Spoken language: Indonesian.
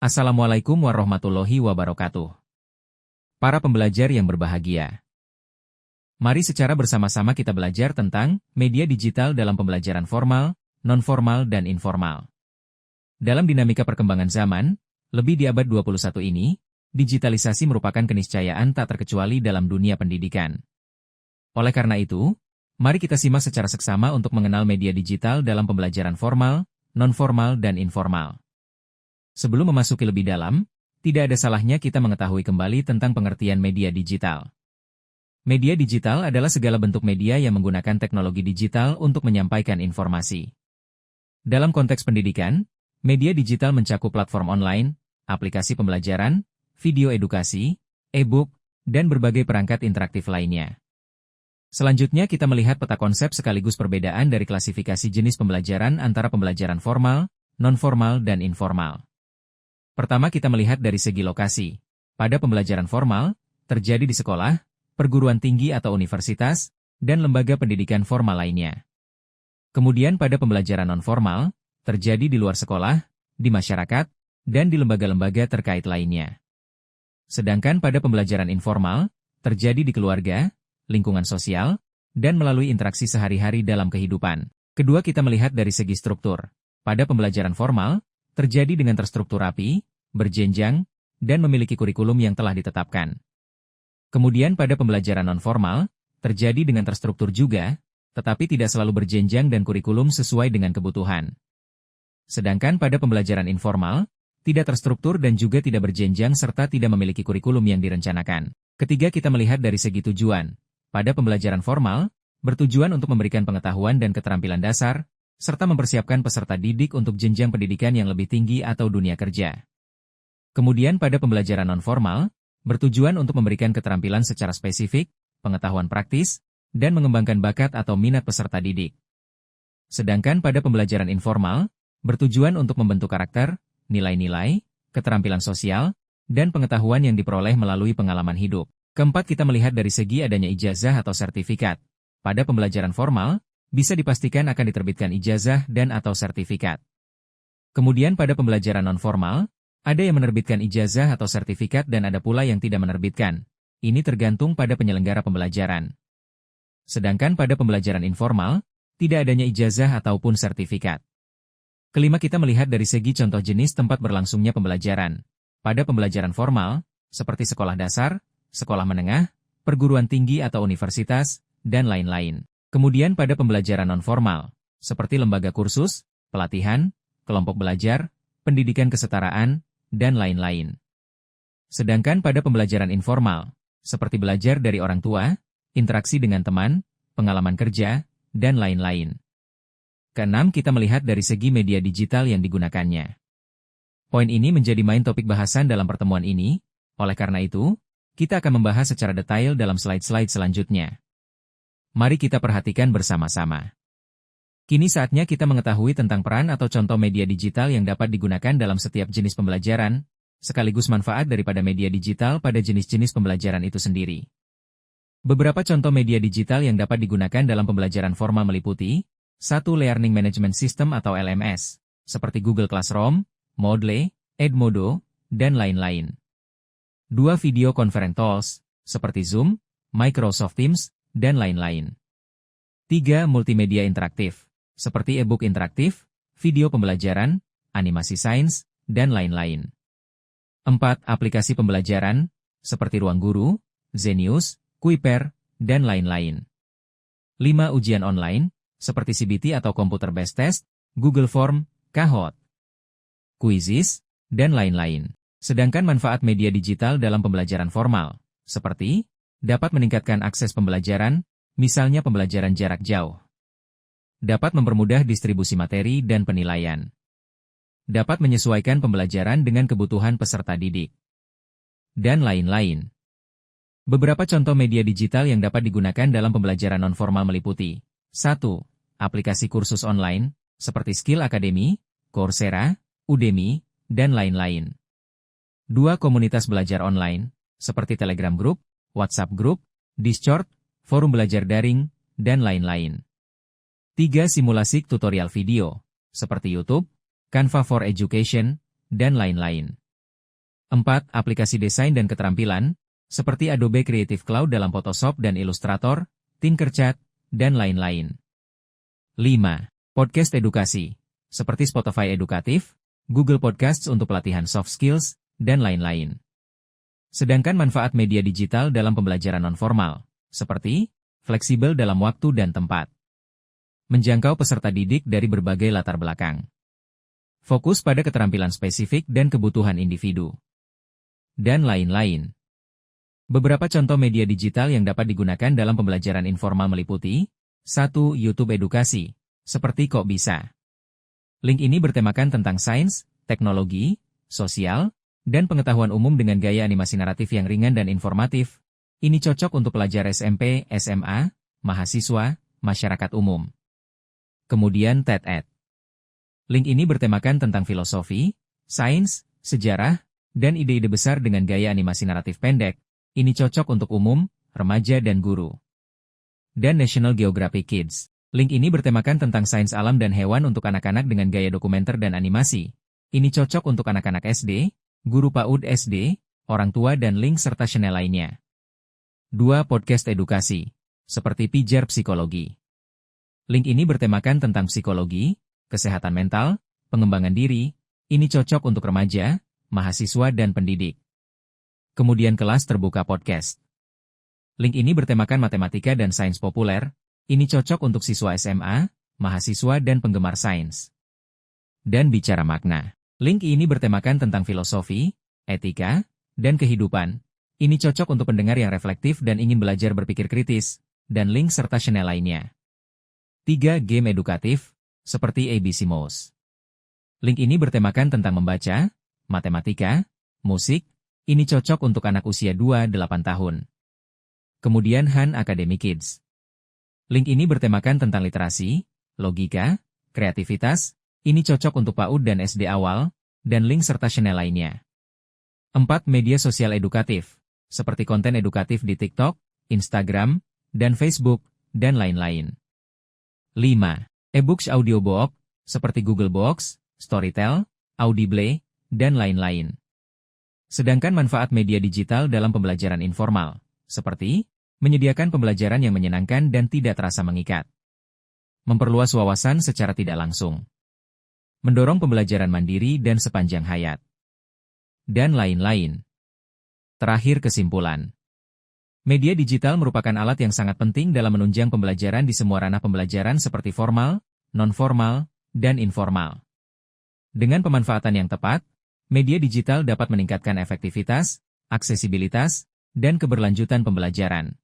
Assalamualaikum warahmatullahi wabarakatuh. Para pembelajar yang berbahagia. Mari secara bersama-sama kita belajar tentang media digital dalam pembelajaran formal, non-formal dan informal. Dalam dinamika perkembangan zaman, lebih di abad 21 ini, digitalisasi merupakan keniscayaan tak terkecuali dalam dunia pendidikan. Oleh karena itu, mari kita simak secara seksama untuk mengenal media digital dalam pembelajaran formal, non-formal dan informal. Sebelum memasuki lebih dalam, tidak ada salahnya kita mengetahui kembali tentang pengertian media digital. Media digital adalah segala bentuk media yang menggunakan teknologi digital untuk menyampaikan informasi. Dalam konteks pendidikan, media digital mencakup platform online, aplikasi pembelajaran, video edukasi, e-book, dan berbagai perangkat interaktif lainnya. Selanjutnya kita melihat peta konsep sekaligus perbedaan dari klasifikasi jenis pembelajaran antara pembelajaran formal, non-formal dan informal. Pertama kita melihat dari segi lokasi. Pada pembelajaran formal, terjadi di sekolah, perguruan tinggi atau universitas, dan lembaga pendidikan formal lainnya. Kemudian pada pembelajaran non-formal, terjadi di luar sekolah, di masyarakat, dan di lembaga-lembaga terkait lainnya. Sedangkan pada pembelajaran informal, terjadi di keluarga, lingkungan sosial, dan melalui interaksi sehari-hari dalam kehidupan. Kedua kita melihat dari segi struktur. Pada pembelajaran formal, terjadi dengan terstruktur rapi, berjenjang, dan memiliki kurikulum yang telah ditetapkan. Kemudian pada pembelajaran non-formal, terjadi dengan terstruktur juga, tetapi tidak selalu berjenjang dan kurikulum sesuai dengan kebutuhan. Sedangkan pada pembelajaran informal, tidak terstruktur dan juga tidak berjenjang serta tidak memiliki kurikulum yang direncanakan. Ketiga kita melihat dari segi tujuan. Pada pembelajaran formal, bertujuan untuk memberikan pengetahuan dan keterampilan dasar, serta mempersiapkan peserta didik untuk jenjang pendidikan yang lebih tinggi atau dunia kerja. Kemudian pada pembelajaran non-formal, bertujuan untuk memberikan keterampilan secara spesifik, pengetahuan praktis, dan mengembangkan bakat atau minat peserta didik. Sedangkan pada pembelajaran informal, bertujuan untuk membentuk karakter, nilai-nilai, keterampilan sosial, dan pengetahuan yang diperoleh melalui pengalaman hidup. Keempat kita melihat dari segi adanya ijazah atau sertifikat. Pada pembelajaran formal, bisa dipastikan akan diterbitkan ijazah dan atau sertifikat. Kemudian pada pembelajaran non-formal, ada yang menerbitkan ijazah atau sertifikat dan ada pula yang tidak menerbitkan. Ini tergantung pada penyelenggara pembelajaran. Sedangkan pada pembelajaran informal, tidak adanya ijazah ataupun sertifikat. Kelima kita melihat dari segi contoh jenis tempat berlangsungnya pembelajaran. Pada pembelajaran formal, seperti sekolah dasar, sekolah menengah, perguruan tinggi atau universitas, dan lain-lain. Kemudian pada pembelajaran non-formal, seperti lembaga kursus, pelatihan, kelompok belajar, pendidikan kesetaraan, dan lain-lain. Sedangkan pada pembelajaran informal, seperti belajar dari orang tua, interaksi dengan teman, pengalaman kerja, dan lain-lain. Keenam kita melihat dari segi media digital yang digunakannya. Poin ini menjadi main topik bahasan dalam pertemuan ini, oleh karena itu, kita akan membahas secara detail dalam slide-slide selanjutnya. Mari kita perhatikan bersama-sama. Kini saatnya kita mengetahui tentang peran atau contoh media digital yang dapat digunakan dalam setiap jenis pembelajaran, sekaligus manfaat daripada media digital pada jenis-jenis pembelajaran itu sendiri. Beberapa contoh media digital yang dapat digunakan dalam pembelajaran formal meliputi 1. Learning Management System atau LMS, seperti Google Classroom, Moodle, Edmodo, dan lain-lain. 2. Video Conference Tools, seperti Zoom, Microsoft Teams, dan lain-lain. 3. Multimedia interaktif, seperti e-book interaktif, video pembelajaran, animasi sains, dan lain-lain. 4. Aplikasi pembelajaran, seperti Ruang Guru, Zenius, Kuiper, dan lain-lain. 5. Ujian online, seperti CBT atau Computer Based Test, Google Form, Kahoot, Quizizz, dan lain-lain. Sedangkan manfaat media digital dalam pembelajaran formal, seperti dapat meningkatkan akses pembelajaran, misalnya pembelajaran jarak jauh. Dapat mempermudah distribusi materi dan penilaian. Dapat menyesuaikan pembelajaran dengan kebutuhan peserta didik. Dan lain-lain. Beberapa contoh media digital yang dapat digunakan dalam pembelajaran non-formal meliputi 1. Aplikasi kursus online, seperti Skill Academy, Coursera, Udemy, dan lain-lain. 2. Komunitas belajar online, seperti Telegram Group, WhatsApp Group, Discord, forum belajar daring, dan lain-lain. 3. Simulasi tutorial video, seperti YouTube, Canva for Education, dan lain-lain. 4. Aplikasi desain dan keterampilan, seperti Adobe Creative Cloud dalam Photoshop dan Illustrator, Tinkercad, dan lain-lain. 5. Podcast edukasi, seperti Spotify edukatif, Google Podcasts untuk pelatihan soft skills, dan lain-lain. Sedangkan manfaat media digital dalam pembelajaran nonformal, seperti fleksibel dalam waktu dan tempat. Menjangkau peserta didik dari berbagai latar belakang. Fokus pada keterampilan spesifik dan kebutuhan individu. Dan lain-lain. Beberapa contoh media digital yang dapat digunakan dalam pembelajaran informal meliputi 1. YouTube edukasi, seperti Kok Bisa. Link ini bertemakan tentang sains, teknologi, sosial, dan pengetahuan umum dengan gaya animasi naratif yang ringan dan informatif. Ini cocok untuk pelajar SMP, SMA, mahasiswa, masyarakat umum. Kemudian TED-Ed. Link ini bertemakan tentang filosofi, sains, sejarah, dan ide-ide besar dengan gaya animasi naratif pendek. Ini cocok untuk umum, remaja dan guru. Dan National Geographic Kids. Link ini bertemakan tentang sains alam dan hewan untuk anak-anak dengan gaya dokumenter dan animasi. Ini cocok untuk anak-anak SD, guru PAUD SD, orang tua dan link serta channel lainnya. 2. Podcast edukasi, seperti Pijar Psikologi. Link ini bertemakan tentang psikologi, kesehatan mental, pengembangan diri. Ini cocok untuk remaja, mahasiswa dan pendidik. Kemudian kelas terbuka podcast. Link ini bertemakan matematika dan sains populer. Ini cocok untuk siswa SMA, mahasiswa dan penggemar sains. Dan bicara makna. Link ini bertemakan tentang filosofi, etika, dan kehidupan. Ini cocok untuk pendengar yang reflektif dan ingin belajar berpikir kritis. Dan link serta channel lainnya. 3. Game edukatif, seperti ABC Mouse. Link ini bertemakan tentang membaca, matematika, musik. Ini cocok untuk anak usia 2-8 tahun. Kemudian Han Academy Kids. Link ini bertemakan tentang literasi, logika, kreativitas. Ini cocok untuk PAUD dan SD awal, dan link serta channel lainnya. 4. Media sosial edukatif, seperti konten edukatif di TikTok, Instagram, dan Facebook, dan lain-lain. 5. E-books audiobook, seperti Google Books, Storytel, Audible, dan lain-lain. Sedangkan manfaat media digital dalam pembelajaran informal, seperti menyediakan pembelajaran yang menyenangkan dan tidak terasa mengikat. Memperluas wawasan secara tidak langsung. Mendorong pembelajaran mandiri dan sepanjang hayat. Dan lain-lain. Terakhir kesimpulan. Media digital merupakan alat yang sangat penting dalam menunjang pembelajaran di semua ranah pembelajaran seperti formal, non-formal, dan informal. Dengan pemanfaatan yang tepat, media digital dapat meningkatkan efektivitas, aksesibilitas, dan keberlanjutan pembelajaran.